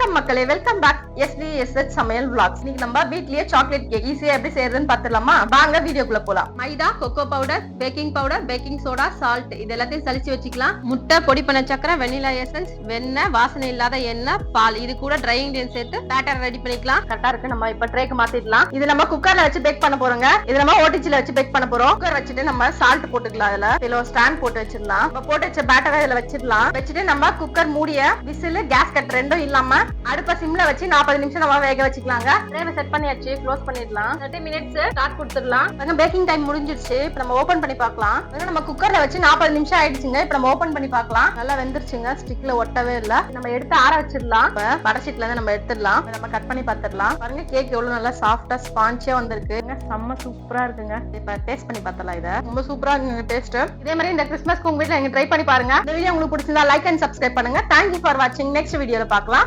வணக்கம் மக்களே, welcome back SVSH சமையல் vlogs. இன்னைக்கு நம்ம வீட்லயே சாக்லேட் கேக் ஈஸியா எப்படி செய்யறதுன்னு பாத்துடலாமா? வாங்க வீடியோக்குள்ள போலாம். Maida, cocoa powder, baking soda, salt இது எல்லாத்தையும் சலிச்சு வச்சுக்கலாம். முட்டை, பொடி பண்ண சக்கரை, வெனிலா எசன்ஸ், வெண்ணெய், வாசனை இல்லாத எண்ணெய், பால், இது கூட ட்ரை இன்கிரியன்ஸ் சேர்த்து பேட்டர் ரெடி பண்ணிக்கலாம். கரெக்டா இருக்கு. நம்ம இப்ப ட்ரேக்கு மாத்திடலாம். இது நம்ம குக்கர்ல வச்சு பேக் பண்ண போறோங்க. இது நம்ம ஓடிஜில வச்சு பேக் பண்ண போறோம். குக்கர் வச்சுட்டு நம்ம சால்ட் போட்டுக்கலாம். இதுல ஸ்டாண்ட் போட்டு வச்சிடலாம். நம்ம போட்டு வச்ச பேட்டரை இதுல வச்சிடலாம். வச்சுட்டு நம்ம குக்கர் மூடிய விசில், கேஸ் கட் ரெண்டும் இல்லாம அடுப்ப சிம்ல வச்சு 40 நிமிஷம் நம்ம வேக வச்சுக்கலாங்க. ட்ரேவை செட் பண்ணியாச்சு, க்ளோஸ் பண்ணிடலாம். 30 மினிட்ஸ் ஸ்டார்ட் கொடுத்துடலாம். பேக்கிங் டைம் முடிஞ்சிருச்சு. இப்ப நம்ம ஓபன் பண்ணி பார்க்கலாம். நம்ம குக்கர்ல வச்சு 40 நிமிஷம் ஆயிடுச்சுங்க. இப்ப நம்ம ஓபன் பண்ணி பார்க்கலாம். நல்லா வெந்துருச்சுங்க. ஸ்டிக்ல ஒட்டவே இல்ல. நம்ம எடுத்து ஆற வச்சிடலாம். வடை சீட்ல இருந்து நம்ம எடுத்துடலாம். நம்ம கட் பண்ணி பார்த்துடலாம். பாருங்க கேக் எவ்வளவு நல்லா சாஃப்டா ஸ்பான்ச்சியா வந்திருக்கு. செம்ம சூப்பரா இருக்குங்க. இப்ப டேஸ்ட் பண்ணி பார்த்தலாம். இத ரொம்ப சூப்பரா இருக்குங்க டேஸ்ட். இதே மாதிரி இந்த கிறிஸ்மஸ்க்கு உங்க வீட்ல நீங்க ட்ரை பண்ணி பாருங்க. இந்த வீடியோ உங்களுக்கு பிடிச்சிருந்தா லைக் அண்ட் சப்ஸ்கிரைப் பண்ணுங்க. தேங்க்யூ ஃபார் வாட்சிங். நெக்ஸ்ட் வீடியோல பார்க்கலாம்.